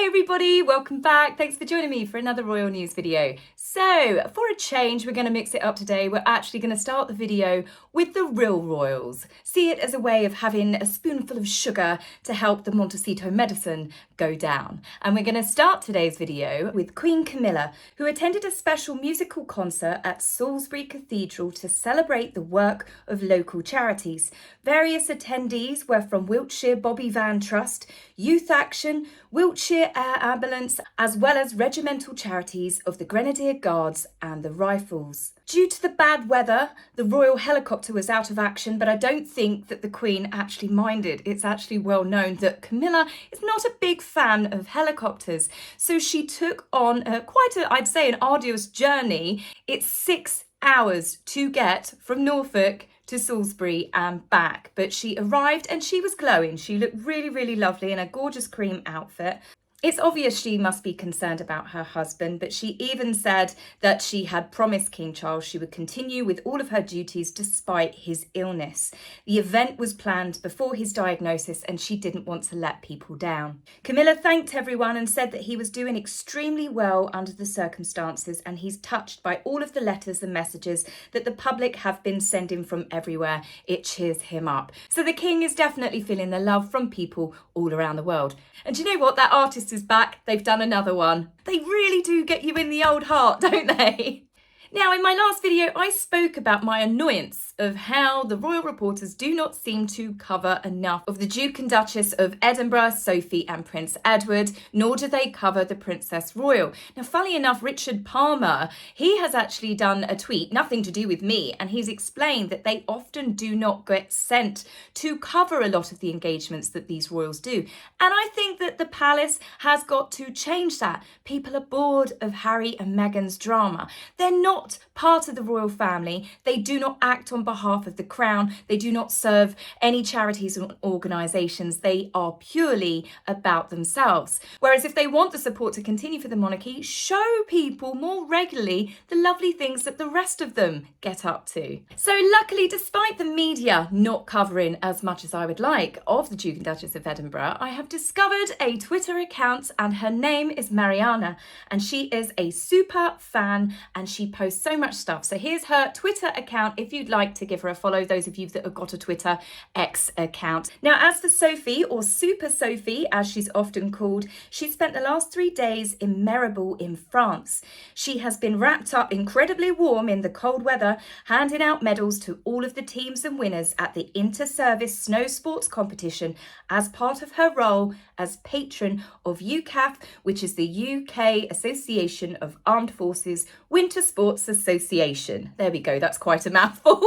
everybody, welcome back. Thanks for joining me for another royal news video. So for a change, we're going to mix it up today. We're actually going to start the video with the real royals. See it as a way of having a spoonful of sugar to help the Montecito medicine go down. And we're going to start today's video with Queen Camilla, who attended a special musical concert at Salsbury Cathedral to celebrate the work of local charities. Various attendees were from Wiltshire Bobby Van Trust, Youth Action, Wiltshire Air Ambulance, as well as regimental charities of the Grenadier Guards and the Rifles. Due to the bad weather, the royal helicopter was out of action, but I don't think that the Queen actually minded. It's actually well known that Camilla is not a big fan of helicopters, so she took on I'd say, an arduous journey. It's 6 hours to get from Norfolk to Salisbury and back, but she arrived and she was glowing. She looked really, really lovely in a gorgeous cream outfit. It's obvious she must be concerned about her husband, but she even said that she had promised King Charles she would continue with all of her duties despite his illness. The event was planned before his diagnosis and she didn't want to let people down. Camilla thanked everyone and said that he was doing extremely well under the circumstances, and he's touched by all of the letters and messages that the public have been sending from everywhere. It cheers him up. So the king is definitely feeling the love from people all around the world. And do you know what? That artist is back. They've done another one. They really do get you in the old heart, don't they? Now, in my last video, I spoke about my annoyance of how the royal reporters do not seem to cover enough of the Duke and Duchess of Edinburgh, Sophie and Prince Edward, nor do they cover the Princess Royal. Now, funnily enough, Richard Palmer, he has actually done a tweet, nothing to do with me, and he's explained that they often do not get sent to cover a lot of the engagements that these royals do. And I think that the palace has got to change that. People are bored of Harry and Meghan's drama. They're not part of the royal family. They do not act on behalf of the crown. They do not serve any charities or organisations. They are purely about themselves. Whereas if they want the support to continue for the monarchy, show people more regularly the lovely things that the rest of them get up to. So luckily, despite the media not covering as much as I would like of the Duke and Duchess of Edinburgh, I have discovered a Twitter account, and her name is Mariana, and she is a super fan and she posts so much stuff. So here's her Twitter account if you'd like to give her a follow, those of you that have got a Twitter X account. Now, as for Sophie, or Super Sophie as she's often called, she spent the last 3 days in Maribel in France. She has been wrapped up incredibly warm in the cold weather, handing out medals to all of the teams and winners at the inter-service snow sports competition as part of her role as patron of UCAF, which is the UK Association of Armed Forces Winter Sports Association. There we go, that's quite a mouthful.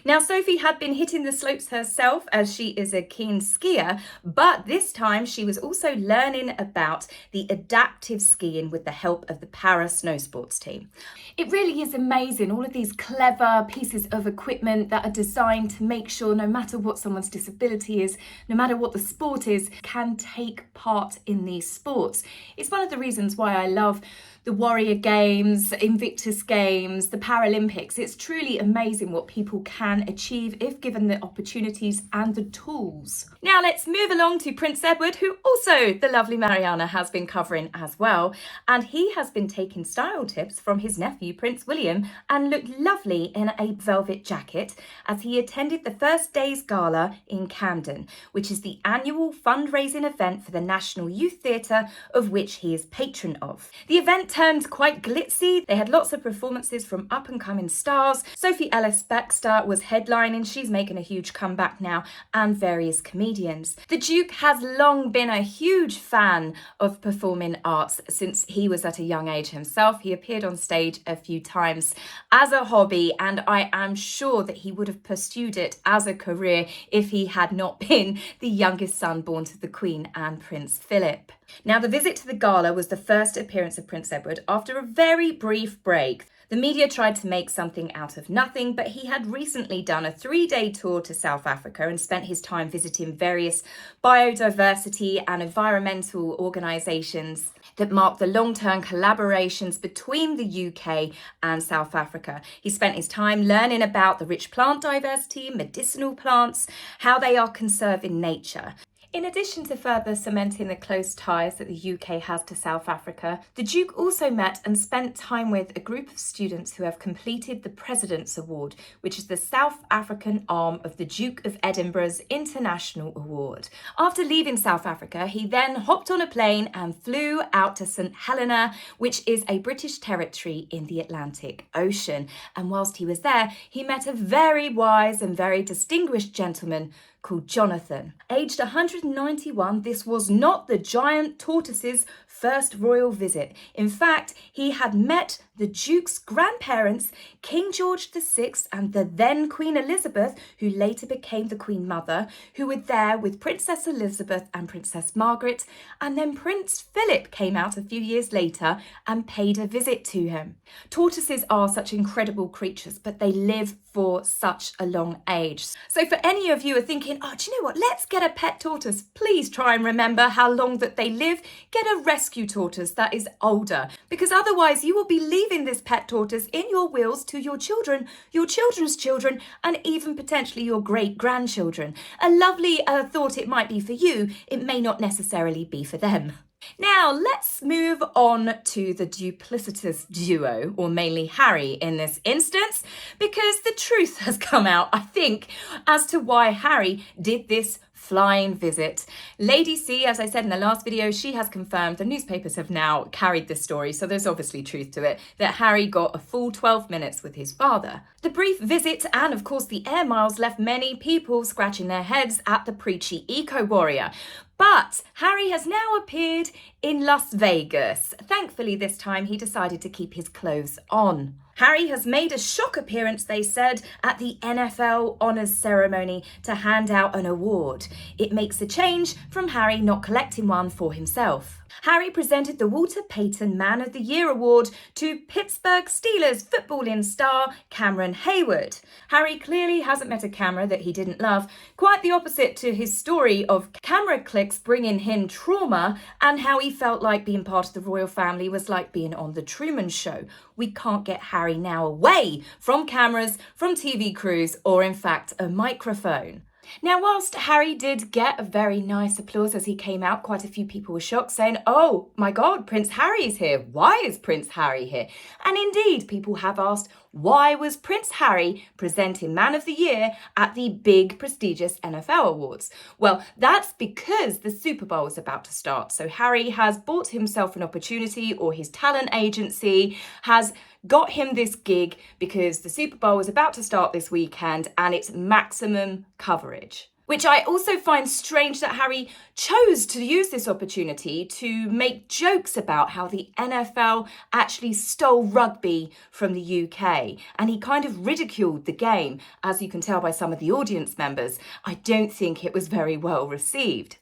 Now, Sophie had been hitting the slopes herself as she is a keen skier, but this time she was also learning about the adaptive skiing with the help of the para snow sports team. It really is amazing, all of these clever pieces of equipment that are designed to make sure no matter what someone's disability is, no matter what the sport is, can take part in these sports. It's one of the reasons why I love the Warrior Games, Invictus Games, the Paralympics. It's truly amazing what people can achieve if given the opportunities and the tools. Now let's move along to Prince Edward, who also the lovely Mariana has been covering as well. And he has been taking style tips from his nephew, Prince William, and looked lovely in a velvet jacket as he attended the first day's gala in Camden, which is the annual fundraising event for the National Youth Theatre, of which he is patron of. The event turned quite glitzy. They had lots of performances from up-and-coming stars. Sophie Ellis-Bextor was headlining. She's making a huge comeback now, and various comedians. The Duke has long been a huge fan of performing arts since he was at a young age himself. He appeared on stage a few times as a hobby, and I am sure that he would have pursued it as a career if he had not been the youngest son born to the Queen and Prince Philip. Now, the visit to the gala was the first appearance of Prince Edward after a very brief break. The media tried to make something out of nothing, but he had recently done a 3-day tour to South Africa and spent his time visiting various biodiversity and environmental organisations that mark the long-term collaborations between the UK and South Africa. He spent his time learning about the rich plant diversity, medicinal plants, how they are conserved in nature. In addition to further cementing the close ties that the UK has to South Africa, the Duke also met and spent time with a group of students who have completed the President's Award, which is the South African arm of the Duke of Edinburgh's International Award. After leaving South Africa, he then hopped on a plane and flew out to St Helena, which is a British territory in the Atlantic Ocean. And whilst he was there, he met a very wise and very distinguished gentleman called Jonathan. Aged 191, this was not the giant tortoise's first royal visit. In fact, he had met the Duke's grandparents, King George VI and the then Queen Elizabeth, who later became the Queen Mother, who were there with Princess Elizabeth and Princess Margaret, and then Prince Philip came out a few years later and paid a visit to him. Tortoises are such incredible creatures, but they live for such a long age. So for any of you who are thinking, oh, do you know what, let's get a pet tortoise, please try and remember how long that they live. Get a rescue tortoise that is older, because otherwise you will be leaving this pet tortoise in your wills to your children, your children's children, and even potentially your great-grandchildren. A lovely thought it might be for you, it may not necessarily be for them. Now, let's move on to the duplicitous duo, or mainly Harry in this instance, because the truth has come out, I think, as to why Harry did this flying visit. Lady C, as I said in the last video, she has confirmed, the newspapers have now carried this story, so there's obviously truth to it, that Harry got a full 12 minutes with his father. The brief visit and of course the air miles left many people scratching their heads at the preachy eco-warrior. But Harry has now appeared in Las Vegas. Thankfully, this time he decided to keep his clothes on. Harry has made a shock appearance, they said, at the NFL Honours Ceremony to hand out an award. It makes a change from Harry not collecting one for himself. Harry presented the Walter Payton Man of the Year award to Pittsburgh Steelers footballing star Cameron Hayward. Harry clearly hasn't met a camera that he didn't love, quite the opposite to his story of camera clicks bringing him trauma and how he felt like being part of the royal family was like being on The Truman Show. We can't get Harry now away from cameras, from TV crews, or in fact a microphone. Now, whilst Harry did get a very nice applause as he came out, quite a few people were shocked, saying, oh my God, Prince Harry's here. Why is Prince Harry here? And indeed, people have asked, why was Prince Harry presenting Man of the Year at the big prestigious NFL awards? Well, that's because the Super Bowl is about to start. So Harry has bought himself an opportunity, or his talent agency has got him this gig because the Super Bowl is about to start this weekend and it's maximum coverage. Which I also find strange that Harry chose to use this opportunity to make jokes about how the NFL actually stole rugby from the UK. And he kind of ridiculed the game, as you can tell by some of the audience members. I don't think it was very well received.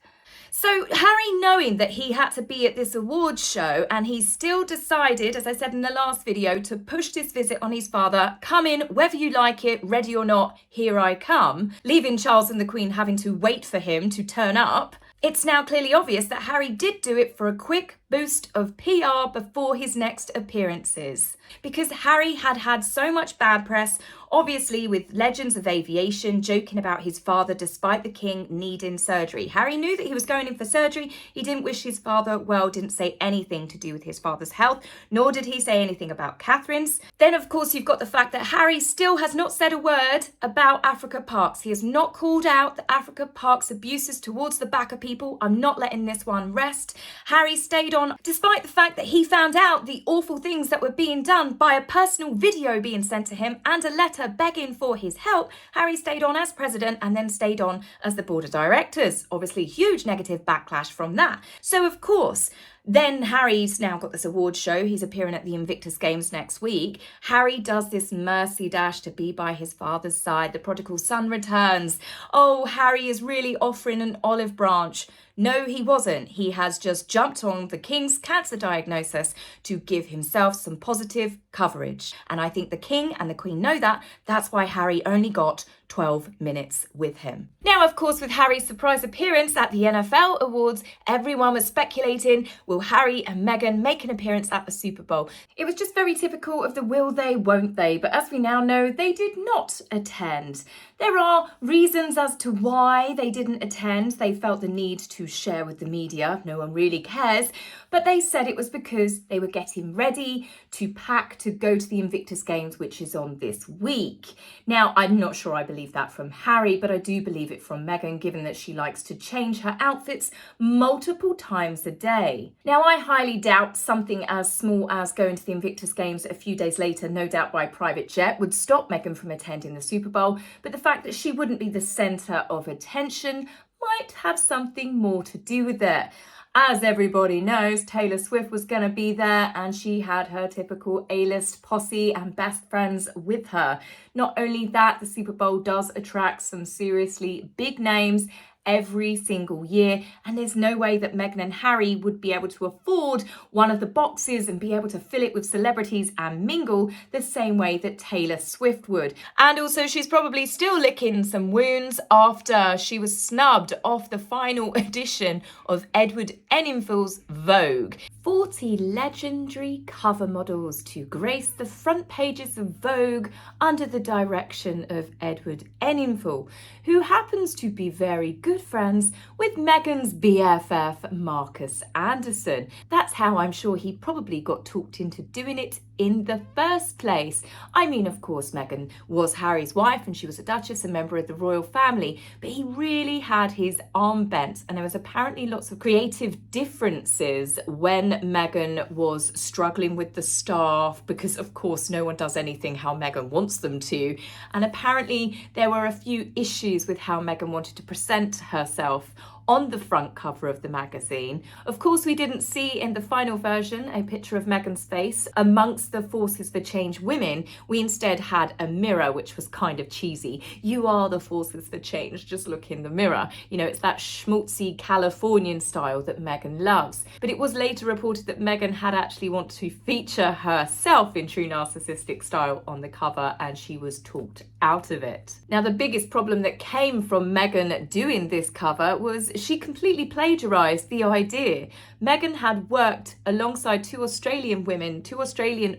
So Harry, knowing that he had to be at this awards show, and he still decided, as I said in the last video, to push this visit on his father, come in, whether you like it, ready or not, here I come, leaving Charles and the Queen having to wait for him to turn up. It's now clearly obvious that Harry did do it for a quick boost of PR before his next appearances. Because Harry had had so much bad press, obviously with legends of aviation joking about his father despite the king needing surgery. Harry knew that he was going in for surgery. He didn't wish his father well, didn't say anything to do with his father's health, nor did he say anything about Catherine's. Then of course you've got the fact that Harry still has not said a word about Africa Parks. He has not called out the Africa Parks abuses towards the Baka people. I'm not letting this one rest. Harry stayed on despite the fact that he found out the awful things that were being done by a personal video being sent to him and a letter begging for his help. Harry stayed on as president and then stayed on as the board of directors. Obviously, huge negative backlash from that. So, of course, then Harry's now got this awards show. He's appearing at the Invictus Games next week. Harry does this mercy dash to be by his father's side. The prodigal son returns. Oh, Harry is really offering an olive branch. No, he wasn't. He has just jumped on the King's cancer diagnosis to give himself some positive coverage. And I think the King and the Queen know that. That's why Harry only got 12 minutes with him. Now, of course, with Harry's surprise appearance at the NFL Awards, everyone was speculating, will Harry and Meghan make an appearance at the Super Bowl? It was just very typical of the will they, won't they, but as we now know, they did not attend. There are reasons as to why they didn't attend. They felt the need to share with the media. No one really cares. But they said it was because they were getting ready to pack to go to the Invictus Games, which is on this week. Now, I'm not sure I believe that from Harry, but I do believe it from Meghan, given that she likes to change her outfits multiple times a day. Now, I highly doubt something as small as going to the Invictus Games a few days later, no doubt by private jet, would stop Meghan from attending the Super Bowl, but the fact that she wouldn't be the centre of attention might have something more to do with it. As everybody knows, Taylor Swift was going to be there and she had her typical A-list posse and best friends with her. Not only that, the Super Bowl does attract some seriously big names every single year, and there's no way that Meghan and Harry would be able to afford one of the boxes and be able to fill it with celebrities and mingle the same way that Taylor Swift would. And also, she's probably still licking some wounds after she was snubbed off the final edition of Edward Enninful's Vogue. 40 legendary cover models to grace the front pages of Vogue under the direction of Edward Enninful, who happens to be very good friends with Meghan's BFF Marcus Anderson. That's how I'm sure he probably got talked into doing it in the first place. I mean, of course, Meghan was Harry's wife and she was a duchess, a member of the royal family, but he really had his arm bent, and there was apparently lots of creative differences when Meghan was struggling with the staff, because of course no one does anything how Meghan wants them to, and apparently there were a few issues with how Meghan wanted to present herself on the front cover of the magazine. Of course, we didn't see in the final version a picture of Meghan's face amongst the Forces for Change women. We instead had a mirror, which was kind of cheesy. You are the Forces for Change, just look in the mirror. You know, it's that schmaltzy Californian style that Meghan loves. But it was later reported that Meghan had actually wanted to feature herself in true narcissistic style on the cover, and she was talked out of it. Now, the biggest problem that came from Meghan doing this cover was she completely plagiarised the idea. Meghan had worked alongside two Australian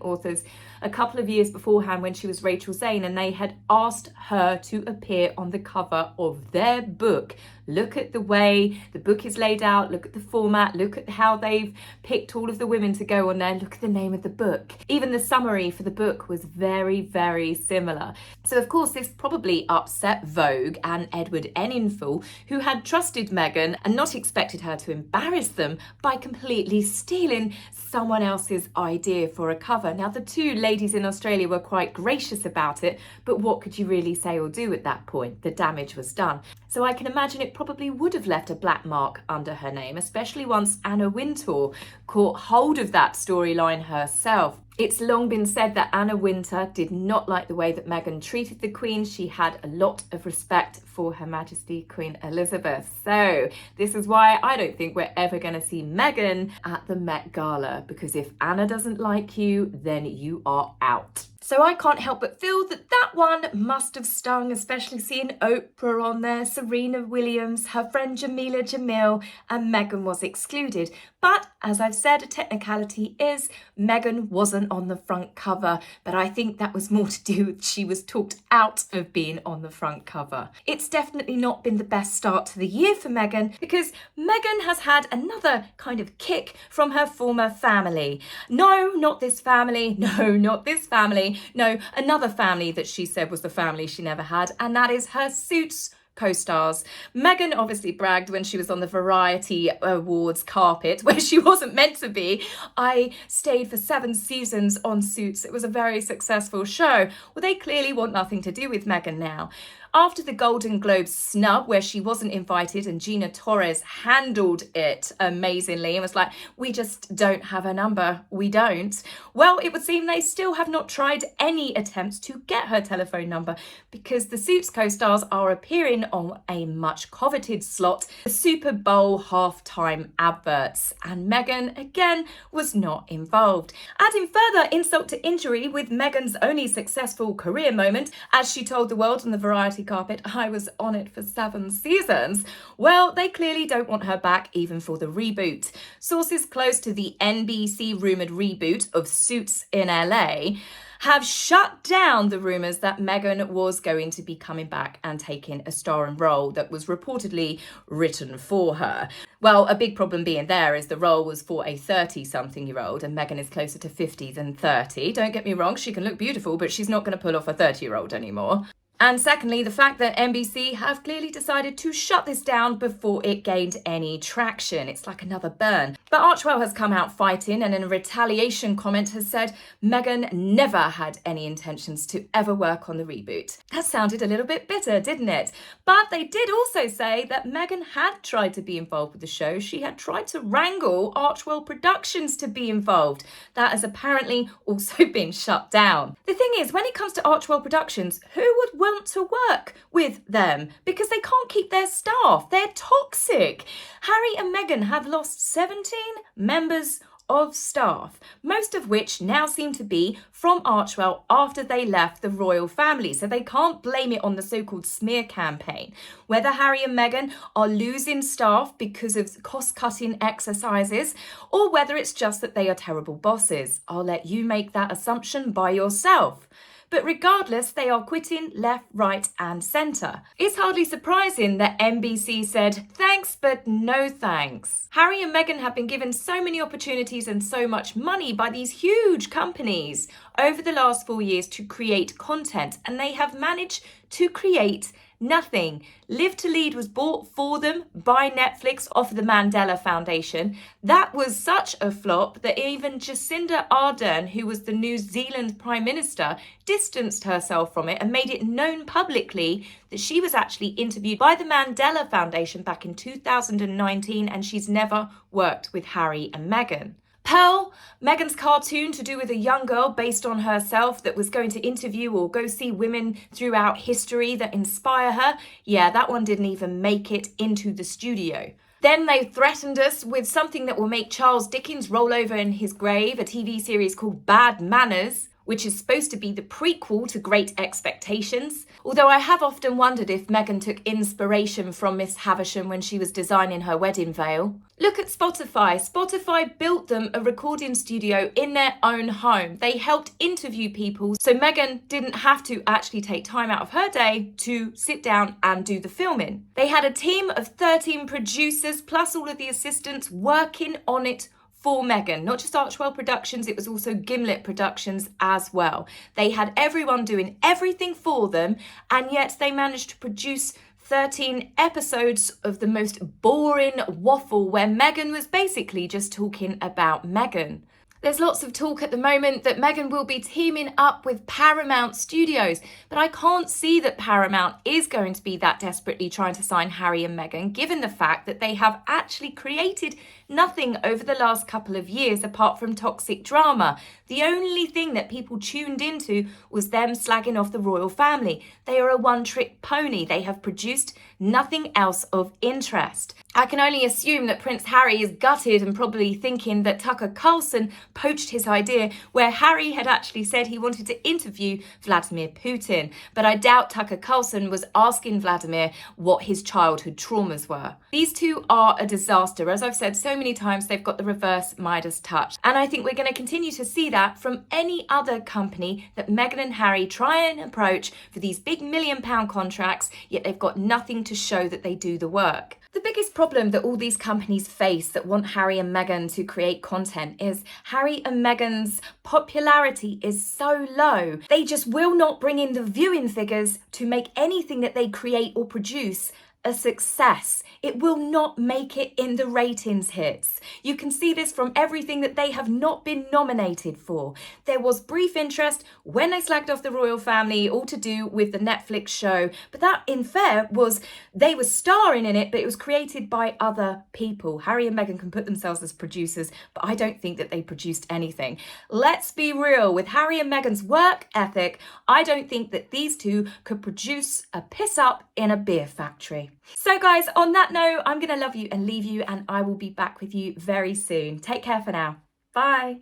authors, a couple of years beforehand when she was Rachel Zane, and they had asked her to appear on the cover of their book. Look at the way the book is laid out, look at the format, look at how they've picked all of the women to go on there, look at the name of the book. Even the summary for the book was very, very similar. So of course this probably upset Vogue and Edward Enninful, who had trusted Meghan and not expected her to embarrass them by completely stealing someone else's idea for a cover. Now, the two ladies in Australia were quite gracious about it, but what could you really say or do at that point? The damage was done. So I can imagine it probably would have left a black mark under her name, especially once Anna Wintour caught hold of that storyline herself. It's long been said that Anna Wintour did not like the way that Meghan treated the Queen. She had a lot of respect for Her Majesty Queen Elizabeth. So this is why I don't think we're ever going to see Meghan at the Met Gala, because if Anna doesn't like you, then you are out. So I can't help but feel that that one must have stung, especially seeing Oprah on there, Serena Williams, her friend Jamila Jamil, and Meghan was excluded. But as I've said, a technicality is Meghan wasn't on the front cover, but I think that was more to do with she was talked out of being on the front cover. It's definitely not been the best start to the year for Meghan, because Meghan has had another kind of kick from her former family. No, not this family. No, not this family. No, another family that she said was the family she never had, and that is her Suits co-stars. Meghan obviously bragged when she was on the Variety Awards carpet, where she wasn't meant to be. I stayed for 7 seasons on Suits. It was a very successful show. Well, they clearly want nothing to do with Meghan now. After the Golden Globe snub, where she wasn't invited and Gina Torres handled it amazingly and was like, we just don't have her number, we don't. Well, it would seem they still have not tried any attempts to get her telephone number, because the Suits co-stars are appearing on a much coveted slot, the Super Bowl halftime adverts, and Meghan, again, was not involved. Adding further insult to injury with Meghan's only successful career moment, as she told the world on the Variety party carpet. I was on it for 7 seasons. Well, they clearly don't want her back even for the reboot. Sources close to the NBC rumoured reboot of Suits in LA have shut down the rumours that Meghan was going to be coming back and taking a starring role that was reportedly written for her. Well, a big problem being there is the role was for a 30-something-year-old and Meghan is closer to 50 than 30. Don't get me wrong, she can look beautiful, but she's not going to pull off a 30-year-old anymore. And secondly, the fact that NBC have clearly decided to shut this down before it gained any traction. It's like another burn. But Archwell has come out fighting and in a retaliation comment has said Meghan never had any intentions to ever work on the reboot. That sounded a little bit bitter, didn't it? But they did also say that Meghan had tried to be involved with the show. She had tried to wrangle Archwell Productions to be involved. That has apparently also been shut down. The thing is, when it comes to Archwell Productions, who would want to work with them? Because they can't keep their staff. They're toxic. Harry and Meghan have lost 17 members of staff, most of which now seem to be from Archwell after they left the royal family. So they can't blame it on the so-called smear campaign. Whether Harry and Meghan are losing staff because of cost-cutting exercises or whether it's just that they are terrible bosses, I'll let you make that assumption by yourself. But regardless, they are quitting left, right and centre. It's hardly surprising that NBC said, thanks, but no thanks. Harry and Meghan have been given so many opportunities and so much money by these huge companies over the last 4 years to create content, and they have managed to create nothing. Live to Lead was bought for them by Netflix off the Mandela Foundation. That was such a flop that even Jacinda Ardern, who was the New Zealand Prime Minister, distanced herself from it and made it known publicly that she was actually interviewed by the Mandela Foundation back in 2019 and she's never worked with Harry and Meghan. Pearl, Meghan's cartoon to do with a young girl based on herself that was going to interview or go see women throughout history that inspire her. Yeah, that one didn't even make it into the studio. Then they threatened us with something that will make Charles Dickens roll over in his grave, a TV series called Bad Manners, which is supposed to be the prequel to Great Expectations. Although I have often wondered if Meghan took inspiration from Miss Havisham when she was designing her wedding veil. Look at Spotify. Spotify built them a recording studio in their own home. They helped interview people, so Meghan didn't have to actually take time out of her day to sit down and do the filming. They had a team of 13 producers plus all of the assistants working on it for Meghan, not just Archwell Productions, it was also Gimlet Productions as well. They had everyone doing everything for them, and yet they managed to produce 13 episodes of the most boring waffle where Meghan was basically just talking about Meghan. There's lots of talk at the moment that Meghan will be teaming up with Paramount Studios, but I can't see that Paramount is going to be that desperately trying to sign Harry and Meghan, given the fact that they have actually created nothing over the last couple of years apart from toxic drama. The only thing that people tuned into was them slagging off the royal family. They are a one-trick pony. They have produced nothing else of interest. I can only assume that Prince Harry is gutted and probably thinking that Tucker Carlson poached his idea, where Harry had actually said he wanted to interview Vladimir Putin. But I doubt Tucker Carlson was asking Vladimir what his childhood traumas were. These two are a disaster. As I've said so many times, they've got the reverse Midas touch. And I think we're going to continue to see that from any other company that Meghan and Harry try and approach for these big £1 million contracts, yet they've got nothing to show that they do the work. The biggest problem that all these companies face that want Harry and Meghan to create content is Harry and Meghan's popularity is so low. They just will not bring in the viewing figures to make anything that they create or produce a success. It will not make it in the ratings hits. You can see this from everything that they have not been nominated for. There was brief interest when they slagged off the royal family, all to do with the Netflix show, but that, in fair, was they were starring in it, but it was created by other people. Harry and Meghan can put themselves as producers, but I don't think that they produced anything. Let's be real, with Harry and Meghan's work ethic, I don't think that these two could produce a piss up in a beer factory. So guys, on that note, I'm going to love you and leave you, and I will be back with you very soon. Take care for now. Bye.